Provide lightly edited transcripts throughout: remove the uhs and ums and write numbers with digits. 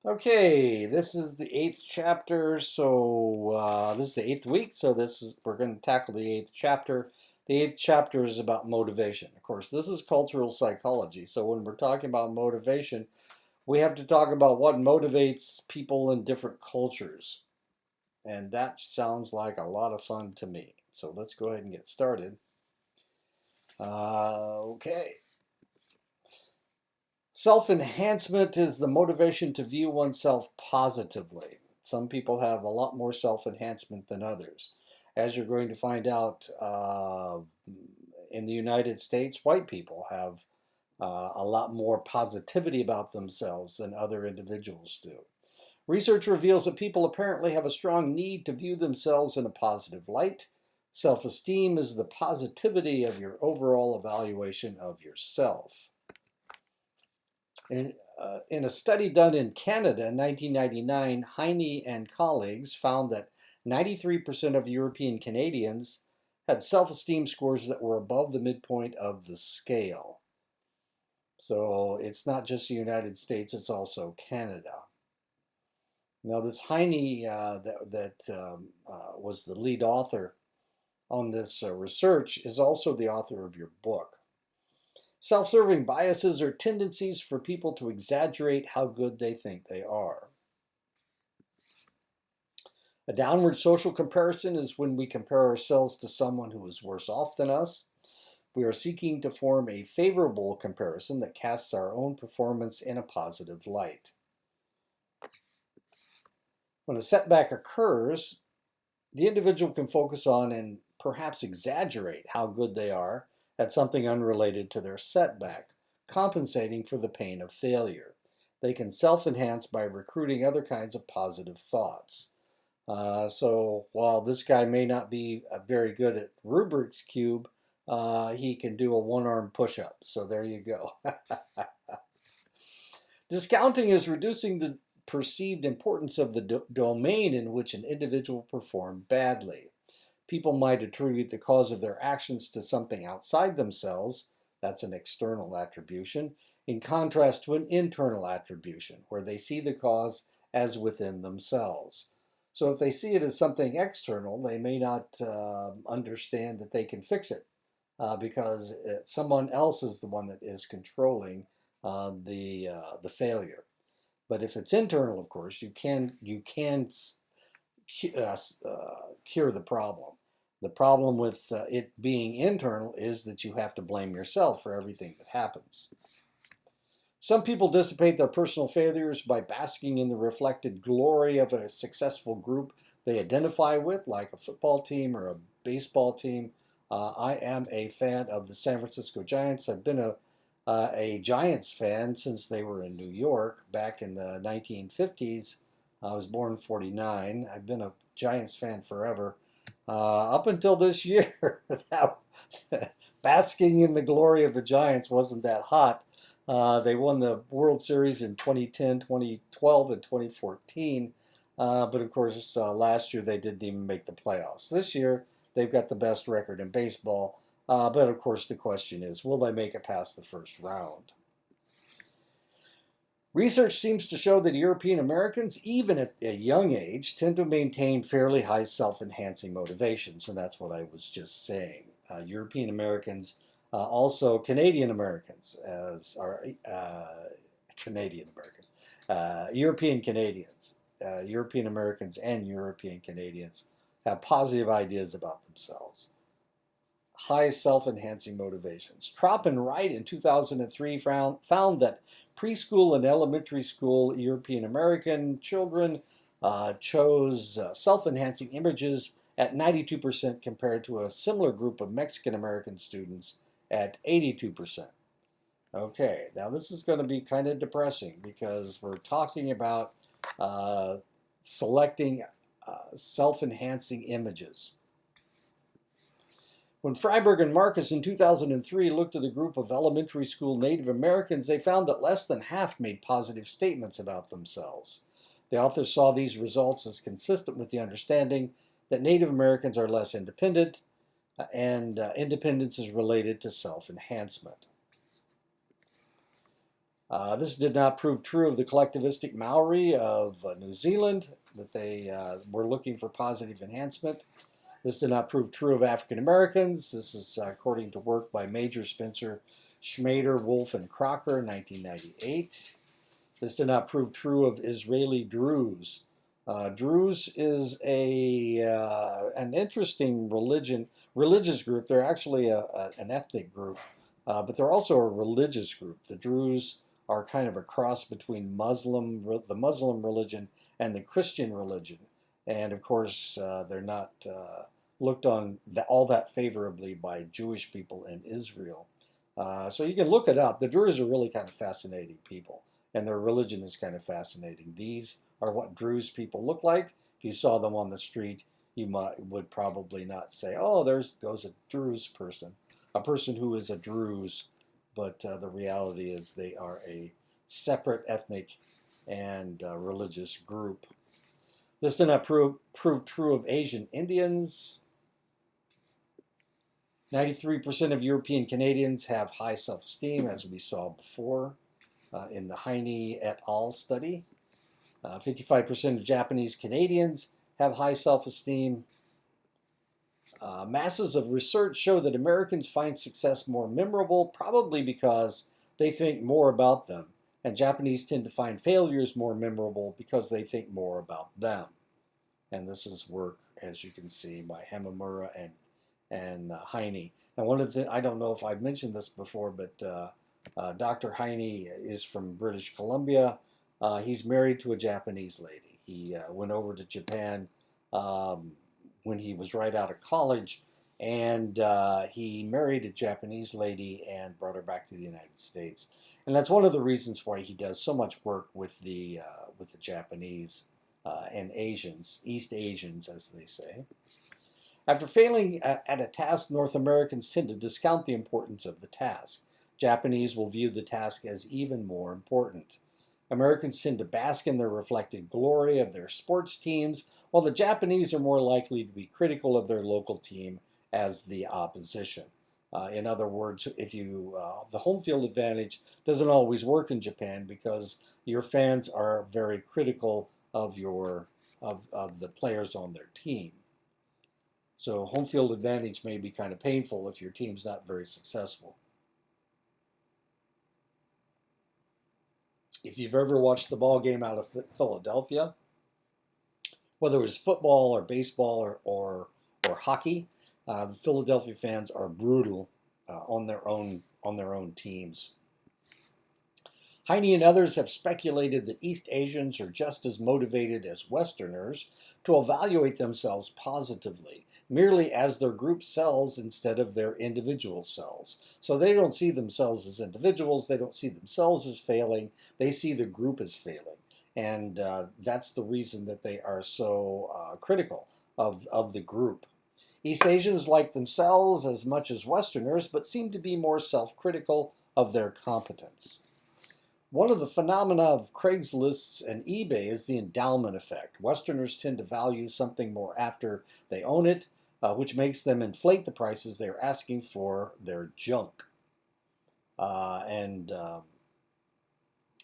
Okay, this is the eighth chapter, so this is the eighth week, so we're going to tackle the eighth chapter. The eighth chapter is about motivation. Of course, this is cultural psychology, so when we're talking about motivation, we have to talk about what motivates people in different cultures. And that sounds like a lot of fun to me. So let's go ahead and get started. Okay. Self-enhancement is the motivation to view oneself positively. Some people have a lot more self-enhancement than others. As you're going to find out, in the United States, white people have a lot more positivity about themselves than other individuals do. Research reveals that people apparently have a strong need to view themselves in a positive light. Self-esteem is the positivity of your overall evaluation of yourself. In a study done in Canada in 1999, Heine and colleagues found that 93% of European Canadians had self-esteem scores that were above the midpoint of the scale. So it's not just the United States, it's also Canada. Now, this Heine was the lead author on this research is also the author of your book. Self-serving biases are tendencies for people to exaggerate how good they think they are. A downward social comparison is when we compare ourselves to someone who is worse off than us. We are seeking to form a favorable comparison that casts our own performance in a positive light. When a setback occurs, the individual can focus on and perhaps exaggerate how good they are at something unrelated to their setback, compensating for the pain of failure. They can self-enhance by recruiting other kinds of positive thoughts. So while this guy may not be very good at Rubik's Cube, he can do a one-arm push-up. So there you go. Discounting is reducing the perceived importance of the domain in which an individual performed badly. People might attribute the cause of their actions to something outside themselves. That's an external attribution, in contrast to an internal attribution, where they see the cause as within themselves. So if they see it as something external, they may not understand that they can fix it because someone else is the one that is controlling the failure. But if it's internal, of course, you can cure the problem. The problem with it being internal is that you have to blame yourself for everything that happens. Some people dissipate their personal failures by basking in the reflected glory of a successful group they identify with, like a football team or a baseball team. I am a fan of the San Francisco Giants. I've been a Giants fan since they were in New York back in the 1950s. I was born in 49. I've been a Giants fan forever. Up until this year, basking in the glory of the Giants wasn't that hot. They won the World Series in 2010, 2012, and 2014. But of course, last year they didn't even make the playoffs. This year, they've got the best record in baseball. But of course, the question is, will they make it past the first round? Research seems to show that European Americans, even at a young age, tend to maintain fairly high self-enhancing motivations, and that's what I was just saying. European Americans, also Canadian Americans, as are Canadian Americans, European Canadians, European Americans and European Canadians have positive ideas about themselves. High self-enhancing motivations. Trop and Wright in 2003 found that preschool and elementary school European American children chose self-enhancing images at 92% compared to a similar group of Mexican American students at 82%. Okay, now this is going to be kind of depressing because we're talking about selecting self-enhancing images. When Freiberg and Marcus in 2003 looked at a group of elementary school Native Americans, they found that less than half made positive statements about themselves. The authors saw these results as consistent with the understanding that Native Americans are less independent, and independence is related to self-enhancement. This did not prove true of the collectivistic Maori of New Zealand, that they were looking for positive enhancement. This did not prove true of African Americans. This is according to work by Major Spencer Schmader, Wolf, and Crocker in 1998. This did not prove true of Israeli Druze. Druze is an interesting religious group. They're actually an ethnic group, but they're also a religious group. The Druze are kind of a cross between the Muslim religion and the Christian religion. And of course, they're not looked on all that favorably by Jewish people in Israel. So you can look it up. The Druze are really kind of fascinating people, and their religion is kind of fascinating. These are what Druze people look like. If you saw them on the street, you would probably not say, oh, there goes a Druze person, a person who is a Druze. But the reality is they are a separate ethnic and religious group. This did not prove true of Asian Indians. 93% of European Canadians have high self-esteem, as we saw before in the Heine et al. Study. 55% of Japanese Canadians have high self-esteem. Masses of research show that Americans find success more memorable, probably because they think more about them. And Japanese tend to find failures more memorable because they think more about them. And this is work, as you can see, by Hamamura and Heine. Now, one of the, I don't know if I've mentioned this before, but Dr. Heine is from British Columbia. He's married to a Japanese lady. He went over to Japan when he was right out of college, and he married a Japanese lady and brought her back to the United States. And that's one of the reasons why he does so much work with the Japanese and Asians, East Asians, as they say. After failing at a task, North Americans tend to discount the importance of the task. Japanese will view the task as even more important. Americans tend to bask in the reflected glory of their sports teams, while the Japanese are more likely to be critical of their local team as the opposition. In other words, the home field advantage doesn't always work in Japan because your fans are very critical of the players on their team. So home field advantage may be kind of painful if your team's not very successful. If you've ever watched the ball game out of Philadelphia, whether it was football or baseball or hockey, the Philadelphia fans are brutal on their own teams. Heine and others have speculated that East Asians are just as motivated as Westerners to evaluate themselves positively, merely as their group selves instead of their individual selves. So they don't see themselves as individuals, they don't see themselves as failing, they see the group as failing. And that's the reason that they are so critical of the group. East Asians like themselves as much as Westerners, but seem to be more self-critical of their competence. One of the phenomena of Craigslists and eBay is the endowment effect. Westerners tend to value something more after they own it, which makes them inflate the prices they're asking for their junk.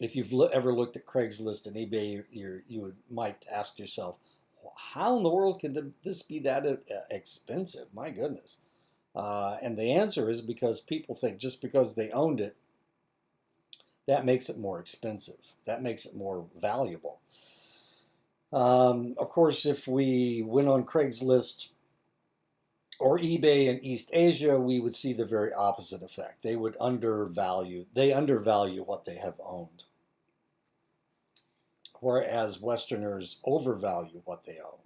If you've ever looked at Craigslist and eBay, you might ask yourself, how in the world could this be that expensive? My goodness. And the answer is because people think just because they owned it, that makes it more expensive. That makes it more valuable. Of course, if we went on Craigslist or eBay in East Asia, we would see the very opposite effect. They would undervalue what they have owned, whereas Westerners overvalue what they own.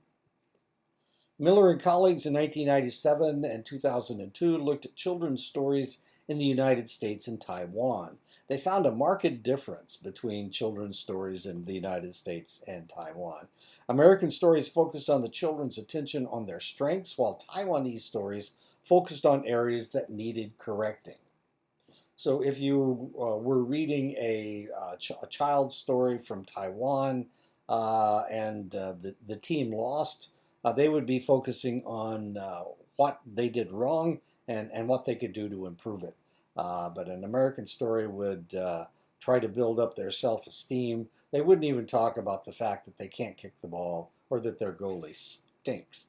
Miller and colleagues in 1997 and 2002 looked at children's stories in the United States and Taiwan. They found a marked difference between children's stories in the United States and Taiwan. American stories focused on the children's attention on their strengths, while Taiwanese stories focused on areas that needed correcting. So if you were reading a child's story from Taiwan and the team lost, they would be focusing on what they did wrong and what they could do to improve it. But an American story would try to build up their self-esteem. They wouldn't even talk about the fact that they can't kick the ball or that their goalie stinks.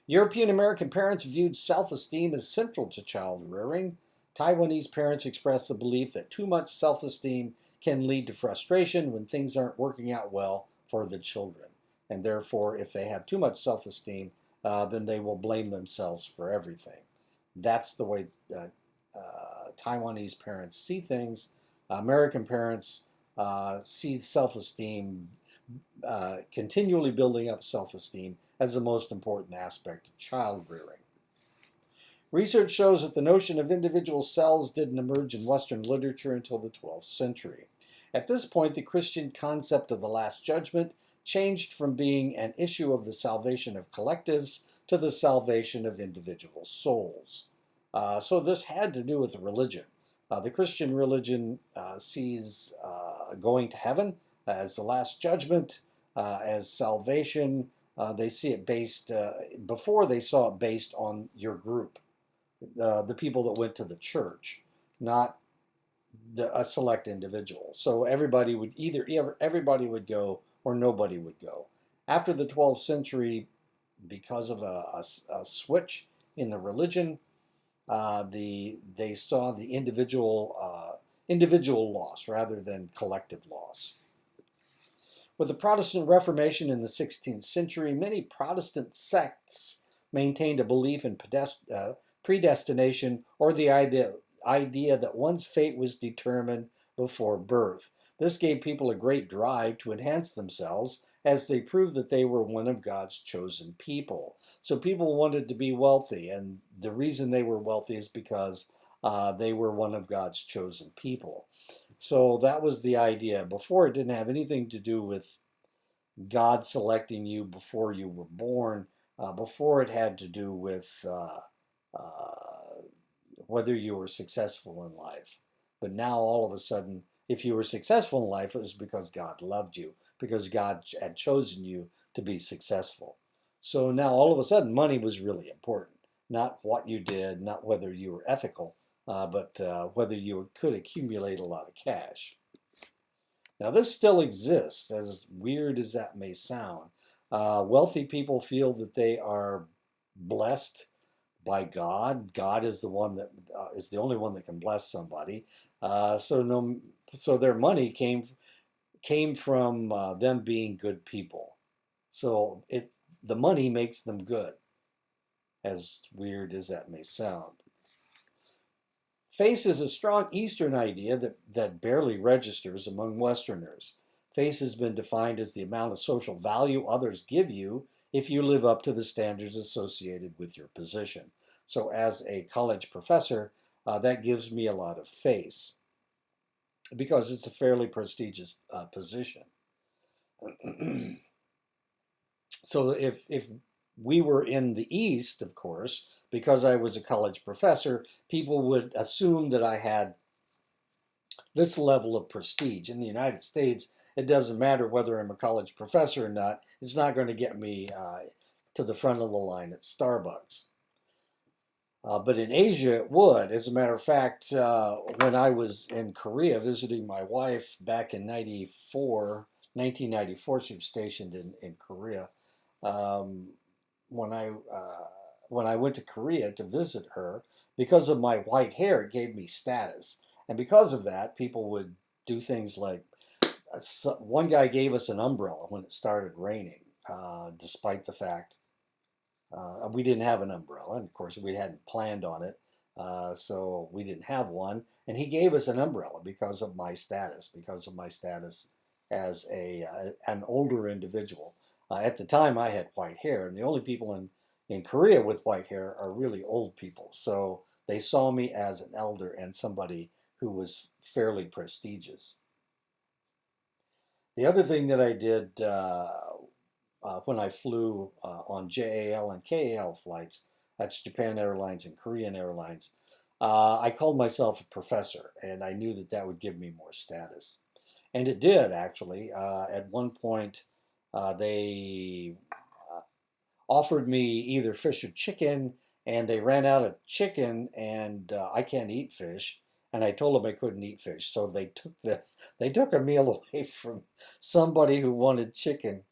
European American parents viewed self-esteem as central to child rearing. Taiwanese parents expressed the belief that too much self-esteem can lead to frustration when things aren't working out well for the children. And therefore, if they have too much self-esteem, then they will blame themselves for everything. That's the way Taiwanese parents see things. American parents see self-esteem, continually building up self-esteem as the most important aspect of child rearing. Research shows that the notion of individual selves didn't emerge in Western literature until the 12th century. At this point, the Christian concept of the Last Judgment changed from being an issue of the salvation of collectives to the salvation of individual souls. So this had to do with religion. The Christian religion sees going to heaven as the Last Judgment, as salvation. They see it based, before they saw it based on your group, the people that went to the church, not a select individual. So everybody would everybody would go or nobody would go. After the 12th century, because of a switch in the religion, they saw the individual loss rather than collective loss. With the Protestant Reformation in the 16th century, many Protestant sects maintained a belief in predestination, or the idea that one's fate was determined before birth. This gave people a great drive to enhance themselves as they proved that they were one of God's chosen people. So people wanted to be wealthy, and the reason they were wealthy is because they were one of God's chosen people. So that was the idea. Before, it didn't have anything to do with God selecting you before you were born. Before, it had to do with whether you were successful in life. But now, all of a sudden, if you were successful in life, it was because God loved you, because God had chosen you to be successful. So now, all of a sudden, money was really important. Not what you did, not whether you were ethical, but whether you could accumulate a lot of cash. Now, this still exists, as weird as that may sound. Wealthy people feel that they are blessed by God. God is the one that is the only one that can bless somebody. So their money came from them being good people. So the money makes them good, as weird as that may sound. Face is a strong Eastern idea that barely registers among Westerners. Face has been defined as the amount of social value others give you if you live up to the standards associated with your position. So as a college professor, that gives me a lot of face because it's a fairly prestigious position. So if we were in the East, of course, because I was a college professor, people would assume that I had this level of prestige. In the United States, it doesn't matter whether I'm a college professor or not. It's not going to get me to the front of the line at Starbucks. But in Asia, it would. As a matter of fact, when I was in Korea visiting my wife back in 1994, she was stationed in Korea. When I went to Korea to visit her, because of my white hair, it gave me status. And because of that, people would do things like, one guy gave us an umbrella when it started raining, despite the fact we didn't have an umbrella. And of course, we hadn't planned on it, so we didn't have one. And he gave us an umbrella because of my status as an older individual. At the time, I had white hair, and the only people in Korea with white hair are really old people. So they saw me as an elder and somebody who was fairly prestigious. The other thing that I did when I flew on JAL and KAL flights, that's Japan Airlines and Korean Airlines, I called myself a professor, and I knew that that would give me more status. And it did, actually. At one point, they offered me either fish or chicken, and they ran out of chicken, and I can't eat fish. And I told them I couldn't eat fish, so they took a meal away from somebody who wanted chicken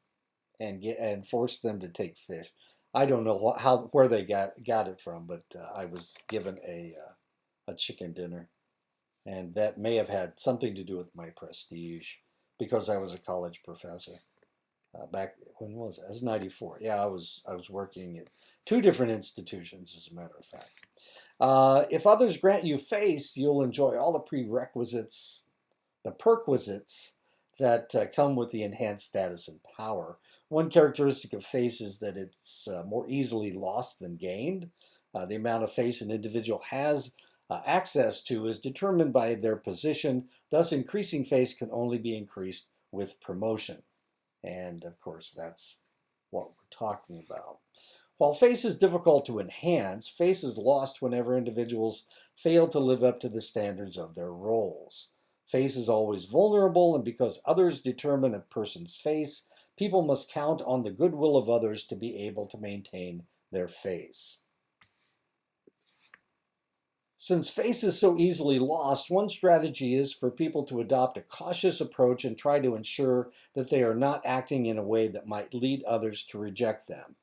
and forced them to take fish. I don't know where they got it from, but I was given a chicken dinner, and that may have had something to do with my prestige because I was a college professor. Back when was it? It was '94. Yeah, I was working at two different institutions, as a matter of fact. If others grant you face, you'll enjoy all the prerequisites, the perquisites that come with the enhanced status and power. One characteristic of face is that it's more easily lost than gained. The amount of face an individual has access to is determined by their position. Thus, increasing face can only be increased with promotion. And of course, that's what we're talking about. While face is difficult to enhance, face is lost whenever individuals fail to live up to the standards of their roles. Face is always vulnerable, and because others determine a person's face, people must count on the goodwill of others to be able to maintain their face. Since face is so easily lost, one strategy is for people to adopt a cautious approach and try to ensure that they are not acting in a way that might lead others to reject them.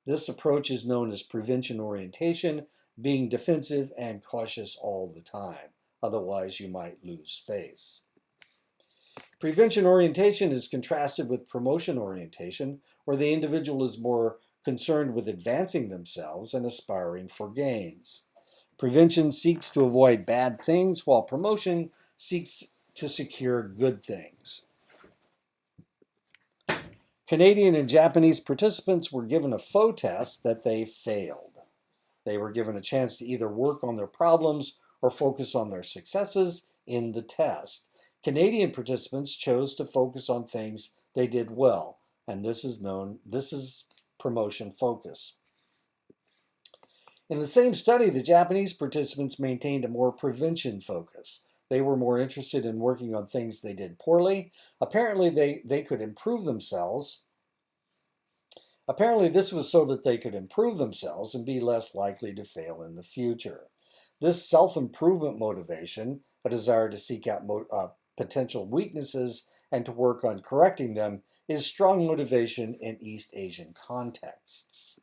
This approach is known as prevention orientation, being defensive and cautious all the time. Otherwise, you might lose face. Prevention orientation is contrasted with promotion orientation, where the individual is more concerned with advancing themselves and aspiring for gains. Prevention seeks to avoid bad things, while promotion seeks to secure good things. Canadian and Japanese participants were given a faux test that they failed. They were given a chance to either work on their problems or focus on their successes in the test. Canadian participants chose to focus on things they did well, and this is promotion focus. In the same study, the Japanese participants maintained a more prevention focus. They were more interested in working on things they did poorly. Apparently, they could improve themselves. Apparently, this was so that they could improve themselves and be less likely to fail in the future. This self-improvement motivation, a desire to seek out potential weaknesses and to work on correcting them, is strong motivation in East Asian contexts.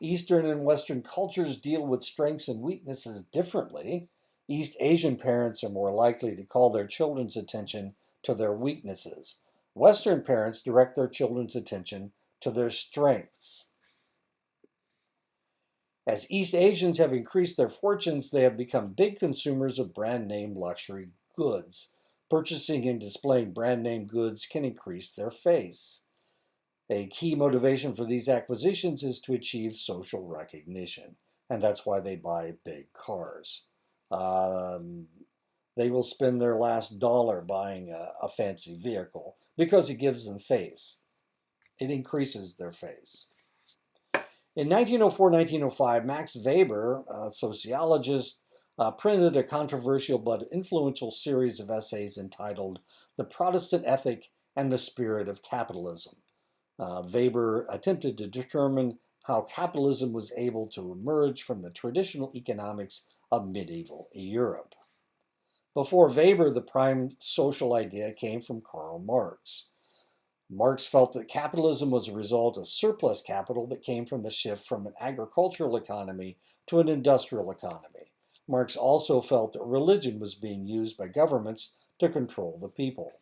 Eastern and Western cultures deal with strengths and weaknesses differently. East Asian parents are more likely to call their children's attention to their weaknesses. Western parents direct their children's attention to their strengths. As East Asians have increased their fortunes, they have become big consumers of brand name luxury goods. Purchasing and displaying brand name goods can increase their face. A key motivation for these acquisitions is to achieve social recognition, and that's why they buy big cars. They will spend their last dollar buying a fancy vehicle because it gives them face. It increases their face. In 1904-1905, Max Weber, a sociologist, printed a controversial but influential series of essays entitled The Protestant Ethic and the Spirit of Capitalism. Weber attempted to determine how capitalism was able to emerge from the traditional economics of medieval Europe. Before Weber, the prime social idea came from Karl Marx. Marx felt that capitalism was a result of surplus capital that came from the shift from an agricultural economy to an industrial economy. Marx also felt that religion was being used by governments to control the people.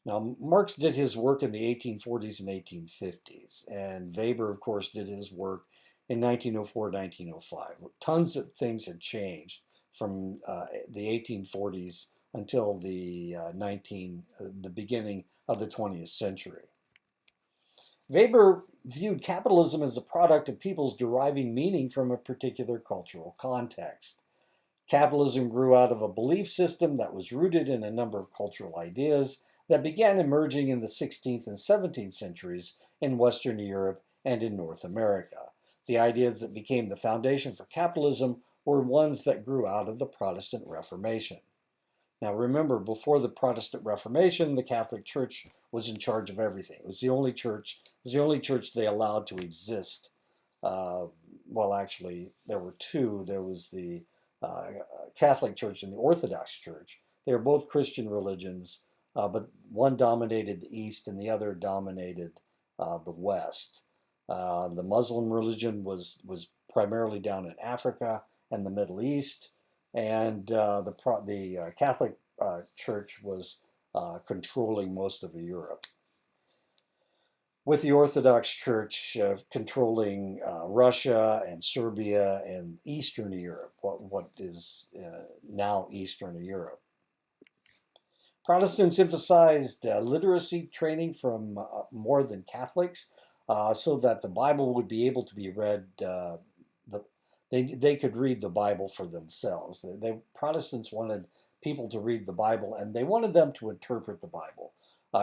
Now, Marx did his work in the 1840s and 1850s, and Weber, of course, did his work in 1904-1905. Tons of things had changed from the 1840s until the beginning of the 20th century. Weber viewed capitalism as a product of people's deriving meaning from a particular cultural context. Capitalism grew out of a belief system that was rooted in a number of cultural ideas that began emerging in the 16th and 17th centuries in Western Europe and in North America. The ideas that became the foundation for capitalism were ones that grew out of the Protestant Reformation. Now remember, before the Protestant Reformation, the Catholic Church was in charge of everything. It was the only church they allowed to exist well, actually, there were two. There was the uh, Catholic Church and the Orthodox Church. They were both Christian religions, but one dominated the East and the other dominated the West. The Muslim religion was primarily down in Africa and the Middle East, and the Catholic Church was controlling most of Europe, with the Orthodox Church controlling Russia and Serbia and Eastern Europe, what is now Eastern Europe. Protestants emphasized literacy training from more than Catholics, so that the Bible would be able to be read. They could read the Bible for themselves. Protestants wanted people to read the Bible, and they wanted them to interpret the Bible.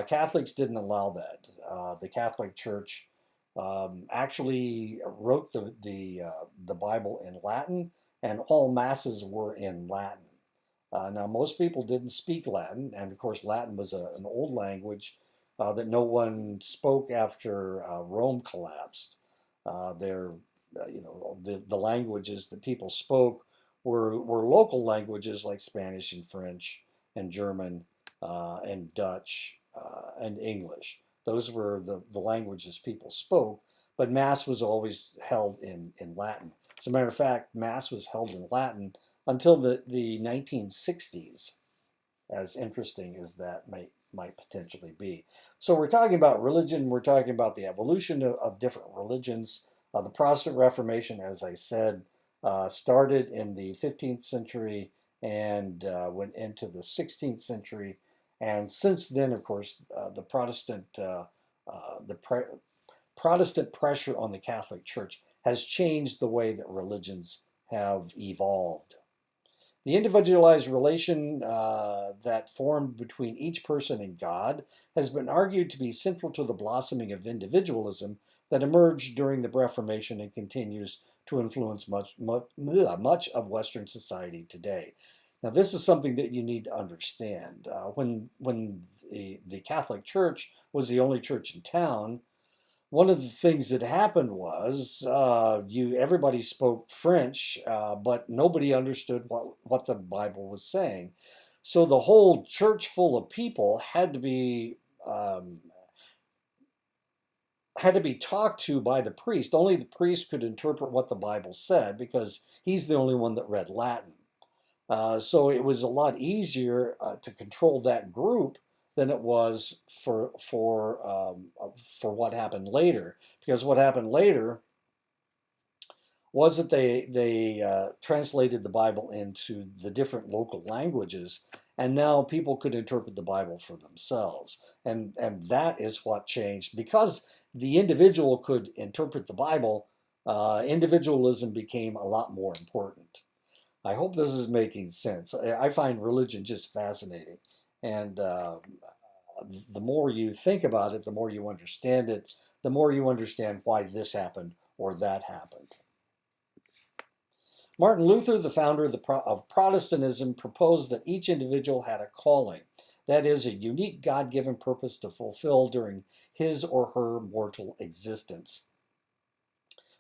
Catholics didn't allow that. The Catholic Church actually wrote the Bible in Latin, and all masses were in Latin. Now, most people didn't speak Latin, and of course, Latin was an old language that no one spoke after Rome collapsed. Their, the languages that people spoke were local languages like Spanish and French and German and Dutch and English. Those were the languages people spoke, but Mass was always held in Latin. As a matter of fact, Mass was held in Latin until the 1960s, as interesting as that might potentially be. So we're talking about religion, we're talking about the evolution of different religions. The Protestant Reformation, as I said, started in the 15th century and went into the 16th century. And since then, of course, the Protestant pressure on the Catholic Church has changed the way that religions have evolved. The individualized relation that formed between each person and God has been argued to be central to the blossoming of individualism that emerged during the Reformation and continues to influence much of Western society today. Now, this is something that you need to understand. When the Catholic Church was the only church in town, one of the things that happened was everybody spoke French, but nobody understood what the Bible was saying. So the whole church full of people had to be talked to by the priest. Only the priest could interpret what the Bible said because he's the only one that read Latin. So it was a lot easier to control that group than it was for what happened later. Because what happened later was that they translated the Bible into the different local languages, and now people could interpret the Bible for themselves. And that is what changed. Because the individual could interpret the Bible, individualism became a lot more important. I hope this is making sense. I find religion just fascinating. And the more you think about it, the more you understand it, the more you understand why this happened or that happened. Martin Luther, the founder of Protestantism, proposed that each individual had a calling, that is, a unique God-given purpose to fulfill during his or her mortal existence.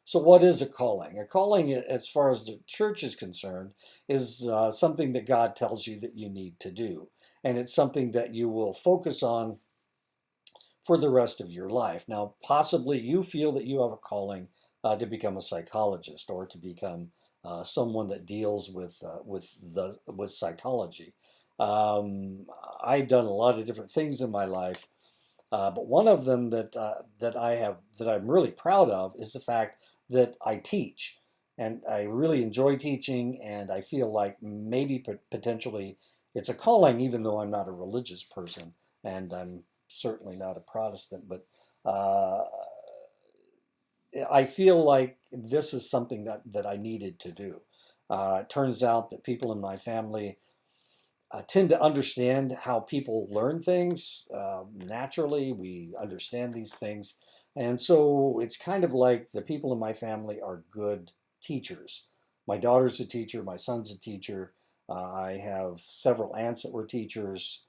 So what is a calling? A calling, as far as the church is concerned, is something that God tells you that you need to do. And it's something that you will focus on for the rest of your life. Now, possibly you feel that you have a calling to become a psychologist or to become someone that deals with psychology. I've done a lot of different things in my life, but one of them that I'm really proud of is the fact that I teach, and I really enjoy teaching, and I feel like maybe potentially it's a calling, even though I'm not a religious person, and I'm certainly not a Protestant, but I feel like this is something that I needed to do. It turns out that people in my family tend to understand how people learn things naturally. We understand these things. And so it's kind of like the people in my family are good teachers. My daughter's a teacher, my son's a teacher. I have several aunts that were teachers,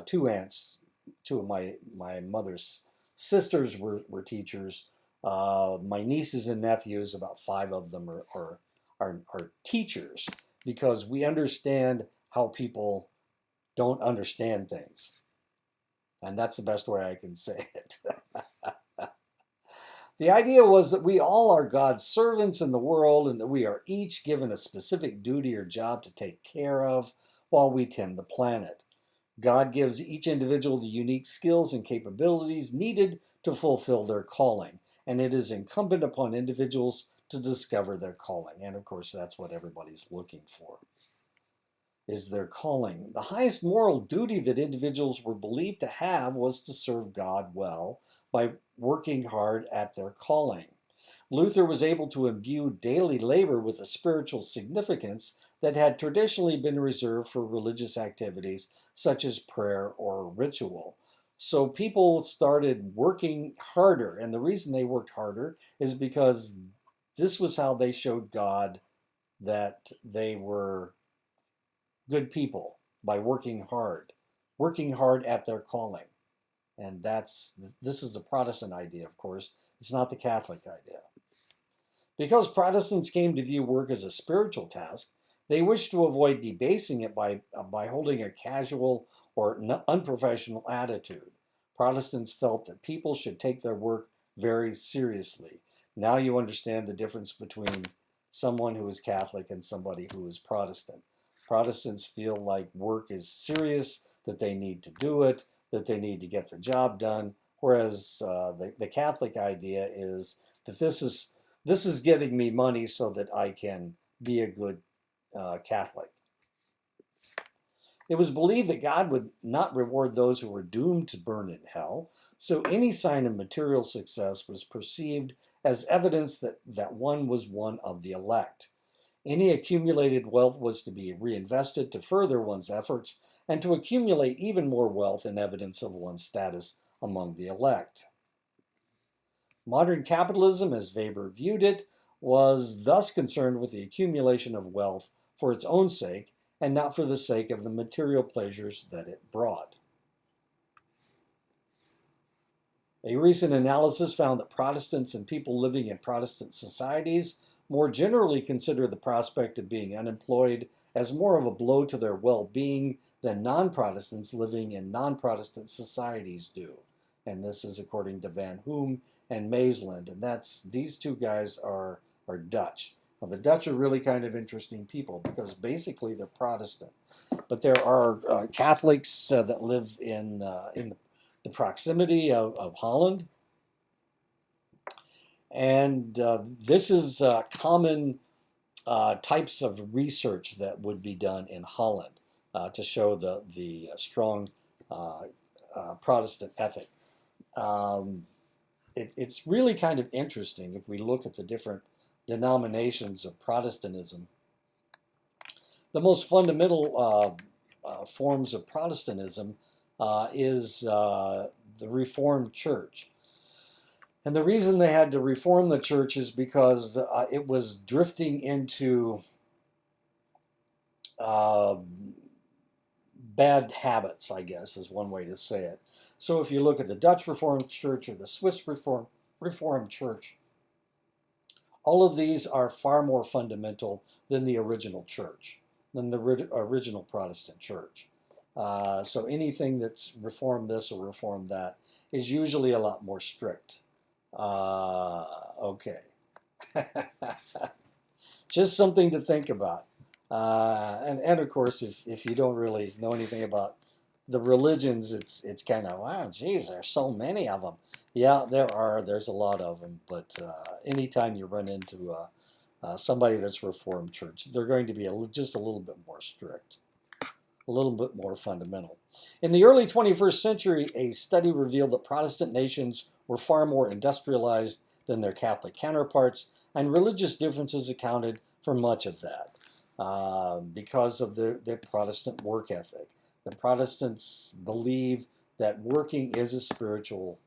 two aunts, two of my mother's sisters were teachers. My nieces and nephews, about 5 of them are teachers, because we understand how people don't understand things. And that's the best way I can say it. The idea was that we all are God's servants in the world, and that we are each given a specific duty or job to take care of while we tend the planet. God gives each individual the unique skills and capabilities needed to fulfill their calling, and it is incumbent upon individuals to discover their calling. And of course, that's what everybody's looking for, is their calling. The highest moral duty that individuals were believed to have was to serve God well by working hard at their calling. Luther was able to imbue daily labor with a spiritual significance that had traditionally been reserved for religious activities such as prayer or ritual. So people started working harder, and the reason they worked harder is because this was how they showed God that they were good people, by working hard at their calling. And this is a Protestant idea, of course. It's not the Catholic idea. Because Protestants came to view work as a spiritual task, they wished to avoid debasing it by holding a casual or unprofessional attitude. Protestants felt that people should take their work very seriously. Now you understand the difference between someone who is Catholic and somebody who is Protestant. Protestants feel like work is serious, that they need to do it, that they need to get the job done, whereas the Catholic idea is that this is getting me money so that I can be a good Catholic. It was believed that God would not reward those who were doomed to burn in hell, so any sign of material success was perceived as evidence that one was one of the elect. Any accumulated wealth was to be reinvested to further one's efforts and to accumulate even more wealth in evidence of one's status among the elect. Modern capitalism, as Weber viewed it, was thus concerned with the accumulation of wealth for its own sake and not for the sake of the material pleasures that it brought. A recent analysis found that Protestants and people living in Protestant societies more generally consider the prospect of being unemployed as more of a blow to their well-being than non-Protestants living in non-Protestant societies do. And this is according to Van Hoom and McClelland, and these two guys are Dutch. Now, the Dutch are really kind of interesting people because basically they're Protestant, but there are Catholics that live in the proximity of Holland, and this is common types of research that would be done in Holland to show the strong Protestant ethic. It's really kind of interesting if we look at the different denominations of Protestantism. The most fundamental forms of Protestantism is the Reformed Church. And the reason they had to reform the church is because it was drifting into bad habits, I guess, is one way to say it. So if you look at the Dutch Reformed Church or the Swiss Reformed Church, all of these are far more fundamental than the original church, than the original Protestant church. So anything that's reformed this or reformed that is usually a lot more strict. Okay. Just something to think about. And of course, if you don't really know anything about the religions, it's kind of, wow, geez, there's so many of them. Yeah, there's a lot of them, but anytime you run into somebody that's Reformed Church, they're going to be just a little bit more strict, a little bit more fundamental. In the early 21st century, a study revealed that Protestant nations were far more industrialized than their Catholic counterparts, and religious differences accounted for much of that because of their Protestant work ethic. The Protestants believe that working is a spiritual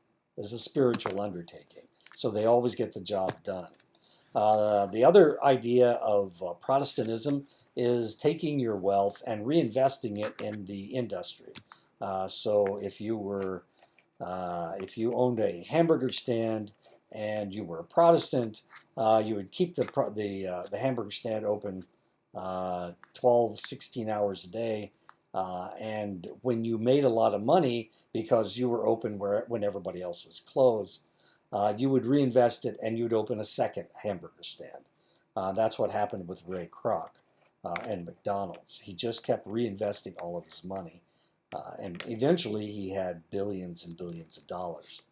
undertaking, so they always get the job done. The other idea of Protestantism is taking your wealth and reinvesting it in the industry. So if you owned a hamburger stand and you were a Protestant, you would keep the hamburger stand open 12, 16 hours a day. And when you made a lot of money because you were open when everybody else was closed, you would reinvest it and you'd open a second hamburger stand. That's what happened with Ray Kroc and McDonald's. He just kept reinvesting all of his money. And eventually he had billions and billions of dollars.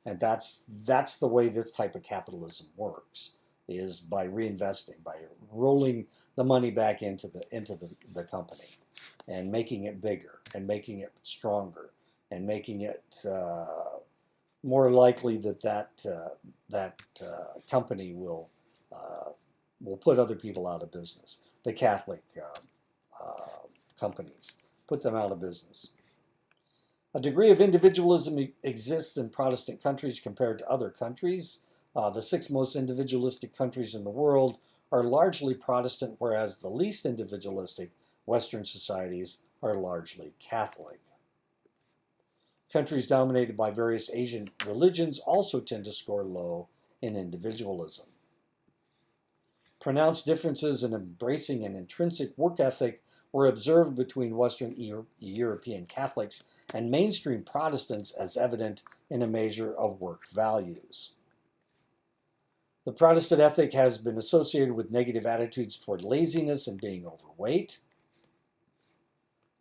And that's the way this type of capitalism works, is by reinvesting, by rolling the money back into the company and making it bigger and making it stronger and making it more likely that company will put other people out of business. The Catholic companies put them out of business. A degree of individualism exists in Protestant countries compared to other countries. The 6 most individualistic countries in the world are largely Protestant, whereas the least individualistic Western societies are largely Catholic. Countries dominated by various Asian religions also tend to score low in individualism. Pronounced differences in embracing an intrinsic work ethic were observed between Western European Catholics and mainstream Protestants, as evident in a measure of work values. The Protestant ethic has been associated with negative attitudes toward laziness and being overweight.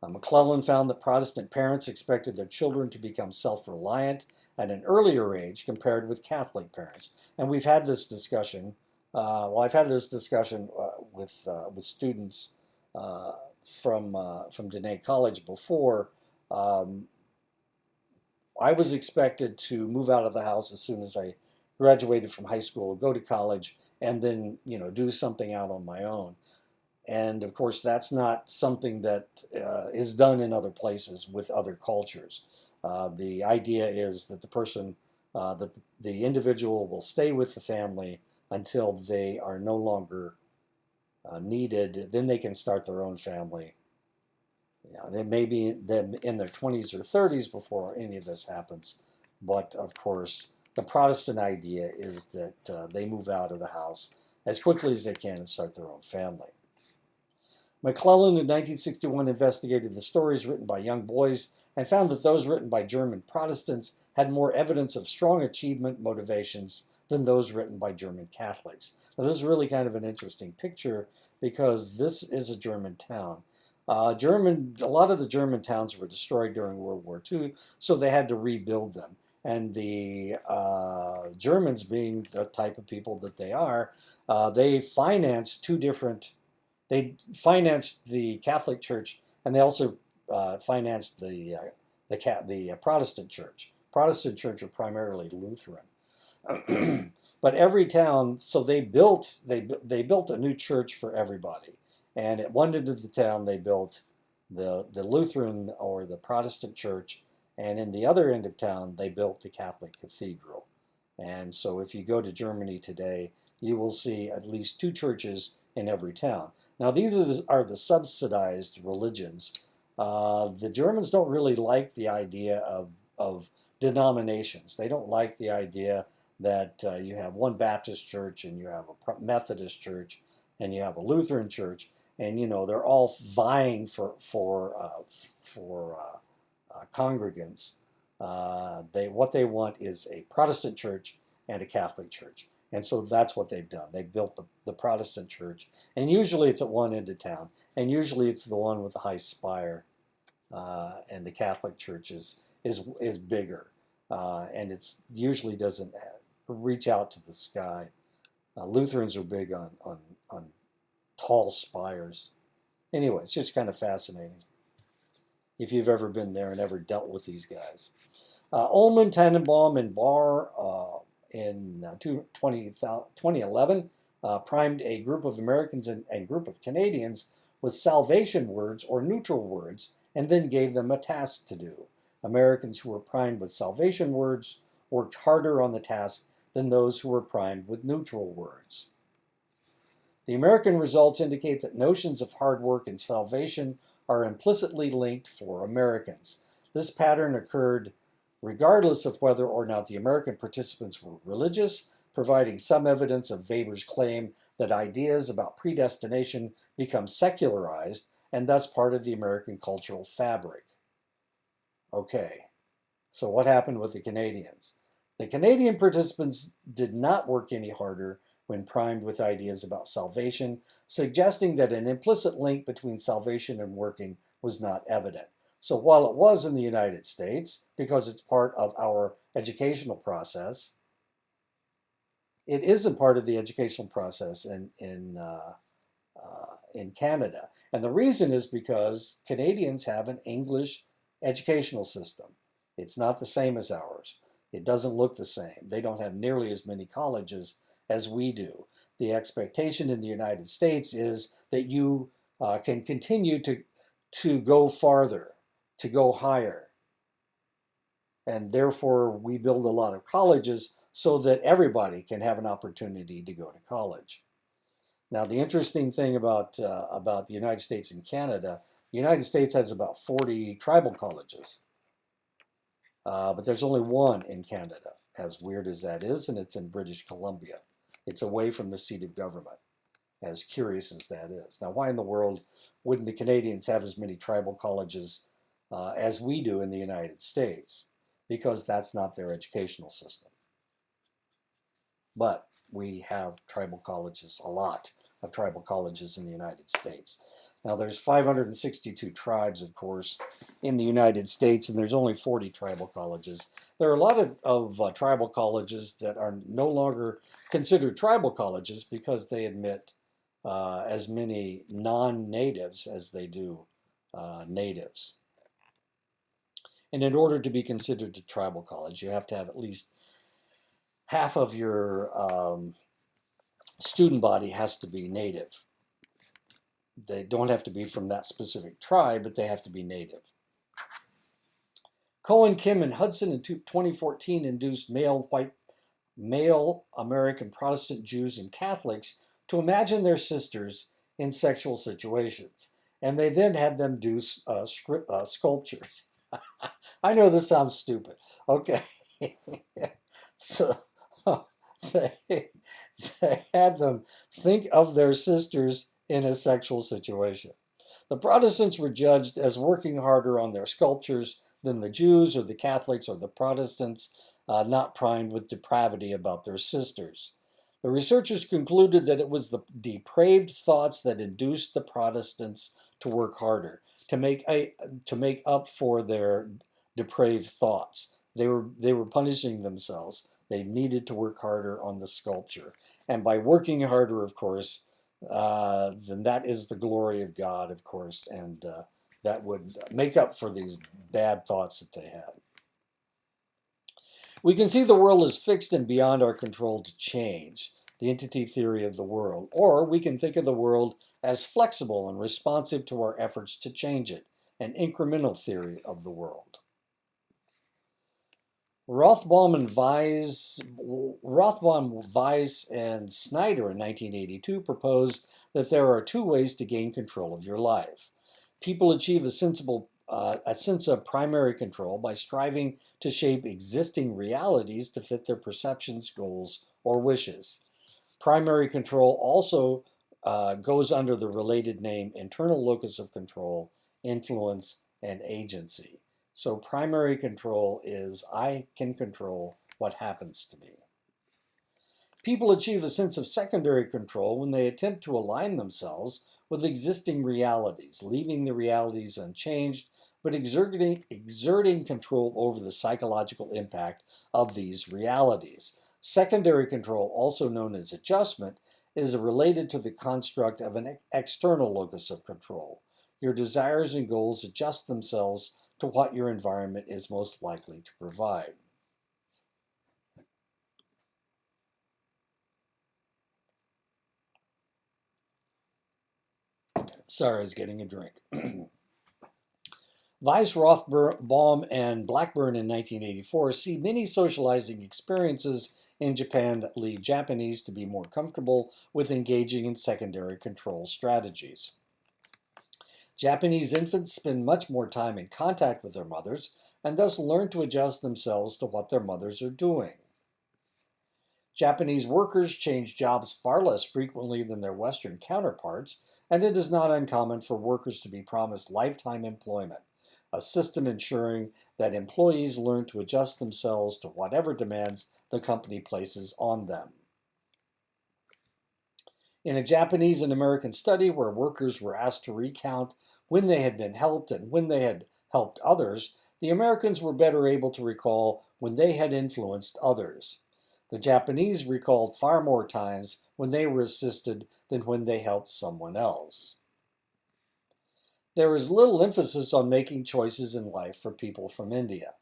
McClelland found that Protestant parents expected their children to become self-reliant at an earlier age compared with Catholic parents. And we've had this discussion. I've had this discussion with students from Dene College before. I was expected to move out of the house as soon as I graduated from high school, go to college, and then do something out on my own. And of course, that's not something that is done in other places with other cultures. The idea is that that the individual will stay with the family until they are no longer needed. Then they can start their own family. They may be in their 20s or 30s before any of this happens. But of course, the Protestant idea is that they move out of the house as quickly as they can and start their own family. McClelland in 1961 investigated the stories written by young boys and found that those written by German Protestants had more evidence of strong achievement motivations than those written by German Catholics. Now, this is really kind of an interesting picture because this is a German town. A lot of the German towns were destroyed during World War II, so they had to rebuild them. And the Germans, being the type of people that they are, they financed They financed the Catholic Church, and they also financed the Protestant Church. Protestant Church are primarily Lutheran. But every town, so they built a new church for everybody. And at one end of the town, they built the Lutheran or the Protestant church, and in the other end of town, they built the Catholic cathedral. And so if you go to Germany today, you will see at least 2 churches in every town. Now, these are the subsidized religions. The Germans don't really like the idea of denominations. They don't like the idea that you have one Baptist church and you have a Methodist church and you have a Lutheran church, and they're all vying for congregants. What they want is a Protestant church and a Catholic church. And so that's what they've done. They built the Protestant church, and usually it's at one end of town, and usually it's the one with the high spire, and the Catholic church is bigger, and it's usually doesn't reach out to the sky. Lutherans are big on tall spires. Anyway, it's just kind of fascinating if you've ever been there and ever dealt with these guys. Ullman, Tannenbaum, and Barr in 2011 primed a group of Americans and group of Canadians with salvation words or neutral words, and then gave them a task to do. Americans who were primed with salvation words worked harder on the task than those who were primed with neutral words. The American results indicate that notions of hard work and salvation are implicitly linked for Americans. This pattern occurred regardless of whether or not the American participants were religious, providing some evidence of Weber's claim that ideas about predestination become secularized and thus part of the American cultural fabric. Okay, so what happened with the Canadians? The Canadian participants did not work any harder when primed with ideas about salvation, suggesting that an implicit link between salvation and working was not evident. So while it was in the United States, because it's part of our educational process, it isn't part of the educational process in Canada. And the reason is because Canadians have an English educational system. It's not the same as ours. It doesn't look the same. They don't have nearly as many colleges as we do. The expectation in the United States is that you can continue to go farther, to go higher. And therefore, we build a lot of colleges so that everybody can have an opportunity to go to college. Now, the interesting thing about the United States and Canada, the United States has about 40 tribal colleges, but there's only one in Canada, as weird as that is, and it's in British Columbia. It's away from the seat of government, as curious as that is. Now, why in the world wouldn't the Canadians have as many tribal colleges as we do in the United States? Because that's not their educational system. But we have tribal colleges, a lot of tribal colleges in the United States. Now, there's 562 tribes, of course, in the United States, and there's only 40 tribal colleges. There are a lot of tribal colleges that are no longer considered tribal colleges because they admit as many non-natives as they do natives. And in order to be considered a tribal college, you have to have at least half of your student body has to be native. They don't have to be from that specific tribe, but they have to be native. Cohen, Kim, and Hudson in 2014 induced male American Protestant Jews and Catholics to imagine their sisters in sexual situations, and they then had them do sculptures. I know this sounds stupid. Okay. So they had them think of their sisters in a sexual situation. The Protestants were judged as working harder on their sculptures than the Jews or the Catholics or the Protestants, not primed with depravity about their sisters. The researchers concluded that it was the depraved thoughts that induced the Protestants to work harder, to make up for their depraved thoughts. They were punishing themselves. They needed to work harder on the sculpture. And by working harder, of course, then that is the glory of God, of course, and that would make up for these bad thoughts that they had. We can see the world is fixed and beyond our control to change, the entity theory of the world, or we can think of the world as flexible and responsive to our efforts to change it, an incremental theory of the world. Rothbaum, Weiss, and Snyder in 1982 proposed that there are two ways to gain control of your life. People achieve a sense of primary control by striving to shape existing realities to fit their perceptions, goals, or wishes. Primary control also goes under the related name internal locus of control, influence, and agency. So primary control is I can control what happens to me. People achieve a sense of secondary control when they attempt to align themselves with existing realities, leaving the realities unchanged, but exerting control over the psychological impact of these realities. Secondary control, also known as adjustment, is related to the construct of an external locus of control. Your desires and goals adjust themselves to what your environment is most likely to provide. Sorry, I was getting a drink. Weiss, Rothbaum, and Blackburn in 1984 see many socializing experiences in Japan that lead Japanese to be more comfortable with engaging in secondary control strategies. Japanese infants spend much more time in contact with their mothers and thus learn to adjust themselves to what their mothers are doing. Japanese workers change jobs far less frequently than their Western counterparts, and it is not uncommon for workers to be promised lifetime employment, a system ensuring that employees learn to adjust themselves to whatever demands the company places on them. In a Japanese and American study where workers were asked to recount when they had been helped and when they had helped others, the Americans were better able to recall when they had influenced others. The Japanese recalled far more times when they were assisted than when they helped someone else. There is little emphasis on making choices in life for people from India.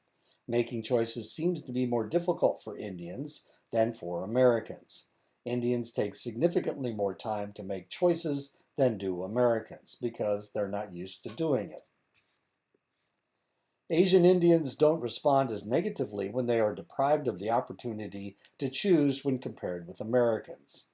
Making choices seems to be more difficult for Indians than for Americans. Indians take significantly more time to make choices than do Americans because they're not used to doing it. Asian Indians don't respond as negatively when they are deprived of the opportunity to choose when compared with Americans.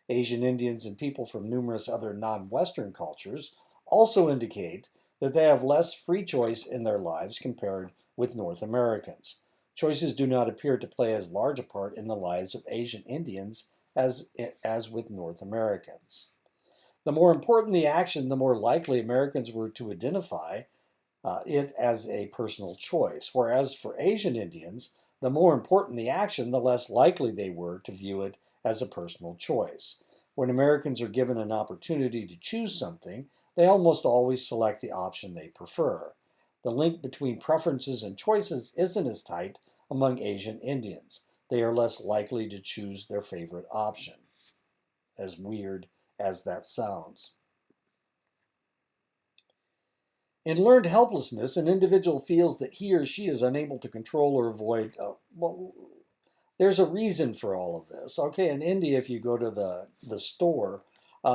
Asian Indians and people from numerous other non-Western cultures also indicate that they have less free choice in their lives compared with North Americans. Choices do not appear to play as large a part in the lives of Asian Indians as with North Americans. The more important the action, the more likely Americans were to identify it as a personal choice, whereas for Asian Indians, the more important the action, the less likely they were to view it as a personal choice. When Americans are given an opportunity to choose something, they almost always select the option they prefer. The link between preferences and choices isn't as tight among Asian Indians. They are less likely to choose their favorite option, as weird as that sounds. In learned helplessness, an individual feels that he or she is unable to control or avoid. There's a reason for all of this. Okay, in India, if you go to the store,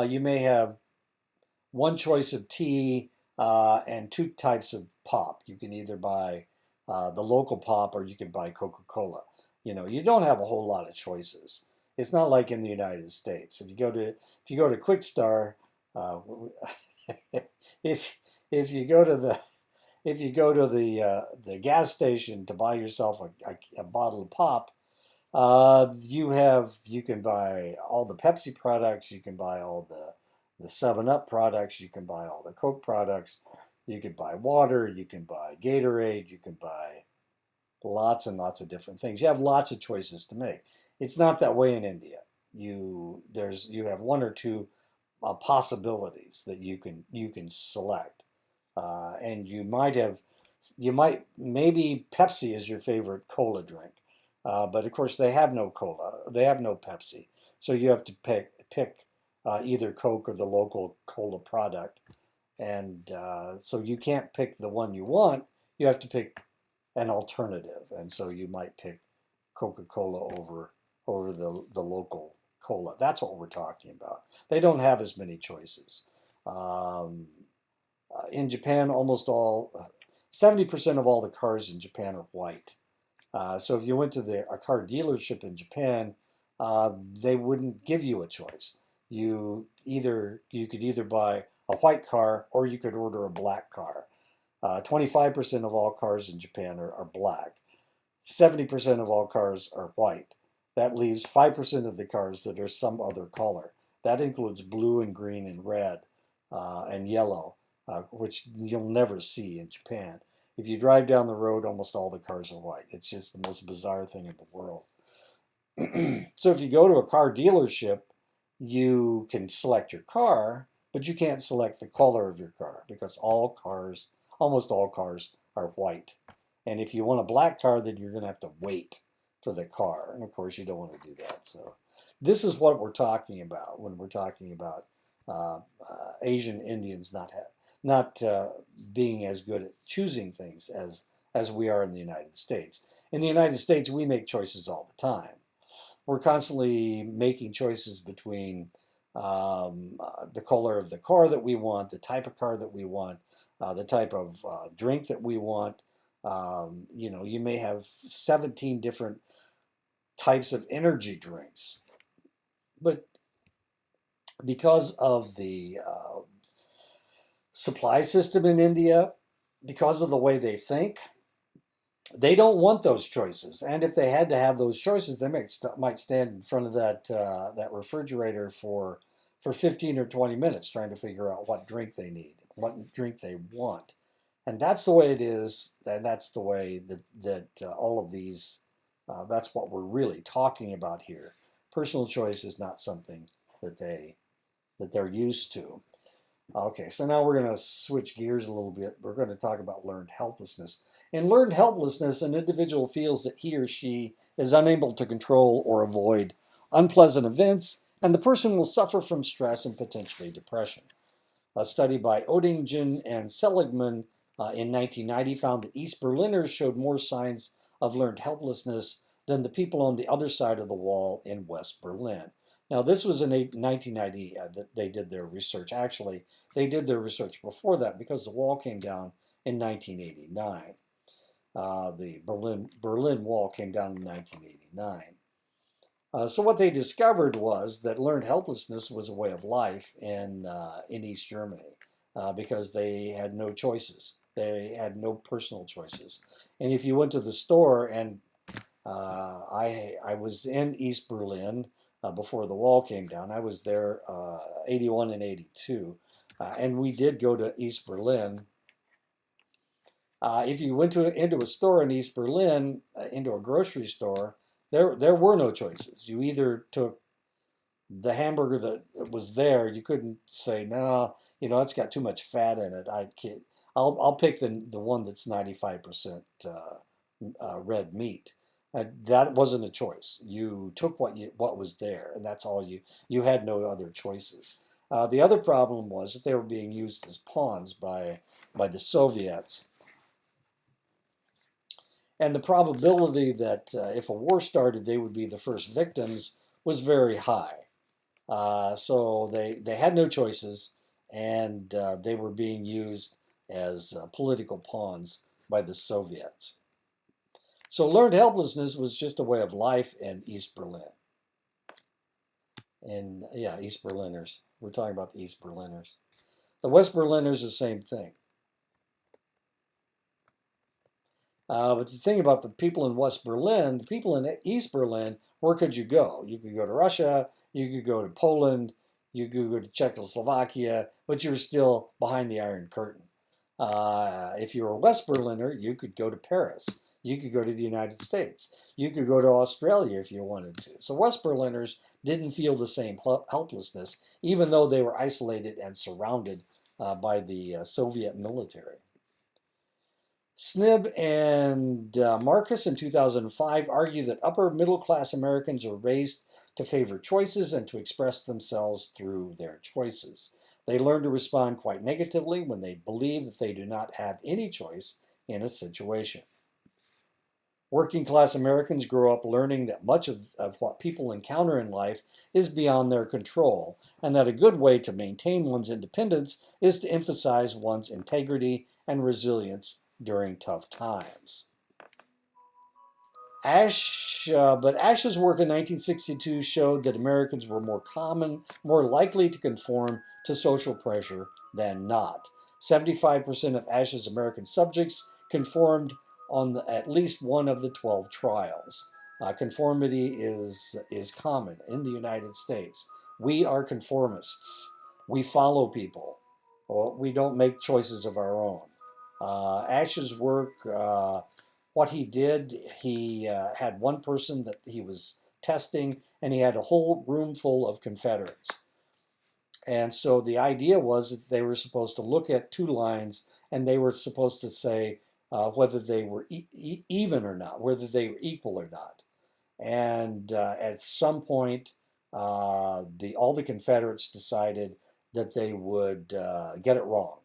you may have one choice of tea and two types of pop. You can either buy the local pop or you can buy Coca-Cola. You don't have a whole lot of choices. It's not like in the United States. If you go to Quick Star, if you go to the gas station to buy yourself a bottle of pop, you can buy all the Pepsi products, you can buy all the 7-Up products, you can buy all the Coke products, you can buy water, you can buy Gatorade, you can buy lots and lots of different things. You have lots of choices to make. It's not that way in India. You have one or two possibilities that you can select, and maybe Pepsi is your favorite cola drink, but of course they have no cola, they have no Pepsi, so you have to pick either Coke or the local cola product, and so you can't pick the one you want. You have to pick an alternative, and so you might pick Coca-Cola over the local cola. That's what we're talking about. They don't have as many choices. In Japan, 70% of all the cars in Japan are white. So if you went to a car dealership in Japan, they wouldn't give you a choice. You could either buy a white car or you could order a black car. 25% of all cars in Japan are black. 70% of all cars are white. That leaves 5% of the cars that are some other color. That includes blue and green and red and yellow, which you'll never see in Japan. If you drive down the road, almost all the cars are white. It's just the most bizarre thing in the world. So if you go to a car dealership, you can select your car, but you can't select the color of your car because almost all cars are white. And if you want a black car, then you're going to have to wait for the car. And of course, you don't want to do that. So this is what we're talking about when we're talking about Asian Indians not being as good at choosing things as we are in the United States. In the United States, we make choices all the time. We're constantly making choices between the color of the car that we want, the type of car that we want, the type of drink that we want. You may have 17 different types of energy drinks. But because of the supply system in India, because of the way they think, They don't want those choices, and if they had to have those choices, they might stand in front of that refrigerator for 15 or 20 minutes trying to figure out what drink they need, what drink they want. And that's the way it is, and that's the way that all of these, that's what we're really talking about here. Personal choice is not something that they're used to. Okay, so now we're going to switch gears a little bit. We're going to talk about learned helplessness. In learned helplessness, an individual feels that he or she is unable to control or avoid unpleasant events, and the person will suffer from stress and potentially depression. A study by Oettingen and Seligman in 1990 found that East Berliners showed more signs of learned helplessness than the people on the other side of the wall in West Berlin. Now, this was in 1990 that they did their research. Actually, they did their research before that because the wall came down in 1989. The Berlin Wall came down in 1989. So what they discovered was that learned helplessness was a way of life in East Germany because they had no choices. They had no personal choices. And if you went to the store, and I was in East Berlin before the wall came down. I was there 81 and 82. And we did go to East Berlin. If you went into a store in East Berlin, into a grocery store, there were no choices. You either took the hamburger that was there. You couldn't say, no, it's got too much fat in it. I'll pick the one that's 95% red meat. That wasn't a choice. You took what was there, and that's all you had no other choices. The other problem was that they were being used as pawns by the Soviets. And the probability that if a war started, they would be the first victims was very high. So they had no choices, and they were being used as political pawns by the Soviets. So learned helplessness was just a way of life in East Berlin. And yeah, East Berliners. We're talking about the East Berliners. The West Berliners, the same thing. But the thing about the people in West Berlin, the people in East Berlin, where could you go? You could go to Russia, you could go to Poland, you could go to Czechoslovakia, but you're still behind the Iron Curtain. If you were a West Berliner, you could go to Paris. You could go to the United States. You could go to Australia if you wanted to. So West Berliners didn't feel the same helplessness, even though they were isolated and surrounded by the Soviet military. Snib and Marcus in 2005 argue that upper middle class Americans are raised to favor choices and to express themselves through their choices. They learn to respond quite negatively when they believe that they do not have any choice in a situation. Working class Americans grow up learning that much of what people encounter in life is beyond their control, and that a good way to maintain one's independence is to emphasize one's integrity and resilience during tough times. But Ash's work in 1962 showed that Americans were more likely to conform to social pressure than not. 75% of Ash's American subjects conformed on at least one of the 12 trials. Conformity is common in the United States. We are conformists. We follow people. We don't make choices of our own. Ash's work, what he did, he had one person that he was testing, and he had a whole room full of Confederates. And so the idea was that they were supposed to look at two lines, and they were supposed to say whether they were even or not, whether they were equal or not. And at some point, all the Confederates decided that they would get it wrong.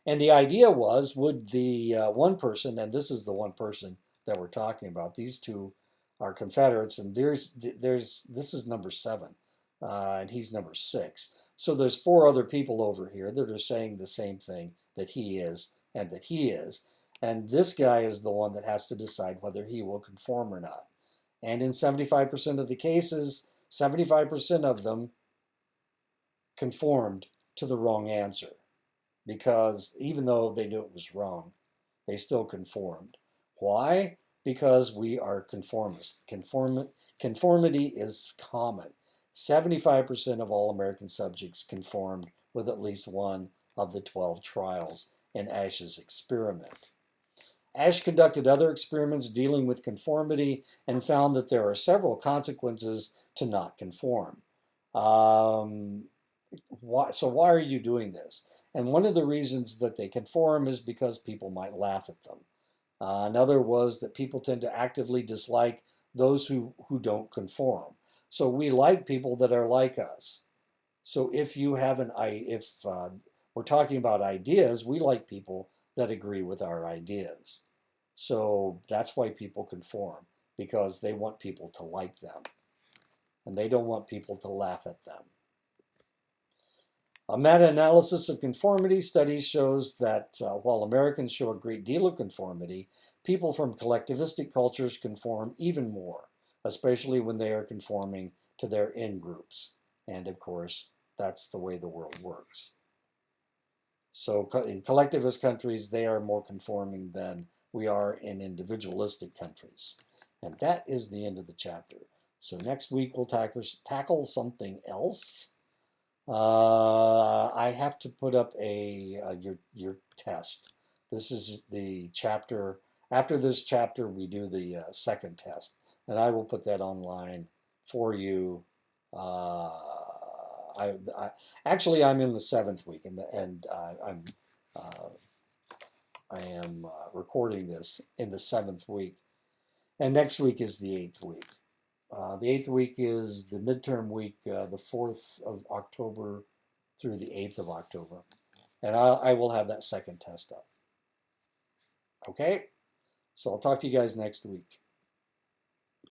And the idea was, would the one person, and this is the one person that we're talking about, these two are Confederates, and this is number 7, and he's number 6. So there's 4 other people over here that are saying the same thing that he is and that he is. And this guy is the one that has to decide whether he will conform or not. And in 75% of the cases, 75% of them conformed to the wrong answer. Because even though they knew it was wrong, They still conformed. Why? Because we are conformist. Conformity is common. 75% of all American subjects conformed with at least one of the 12 trials in Ash's experiment. Ash conducted other experiments dealing with conformity and found that there are several consequences to not conform. So why are you doing this? And one of the reasons that they conform is because people might laugh at them. Another was that people tend to actively dislike those who don't conform. So we like people that are like us. So if we're talking about ideas, we like people that agree with our ideas. So that's why people conform, because they want people to like them, and they don't want people to laugh at them. A meta-analysis of conformity studies shows that while Americans show a great deal of conformity, people from collectivistic cultures conform even more, especially when they are conforming to their in-groups. And of course, that's the way the world works. So in collectivist countries, they are more conforming than we are in individualistic countries. And that is the end of the chapter. So next week we'll tackle something else. I have to put up your test. This is the chapter. After this chapter, we do the second test, and I will put that online for you. Actually, I'm in the 7th week, and I am recording this in the 7th week, and next week is the 8th week. The 8th week is the midterm week, the 4th of October through the 8th of October. And I will have that second test up. Okay? So I'll talk to you guys next week.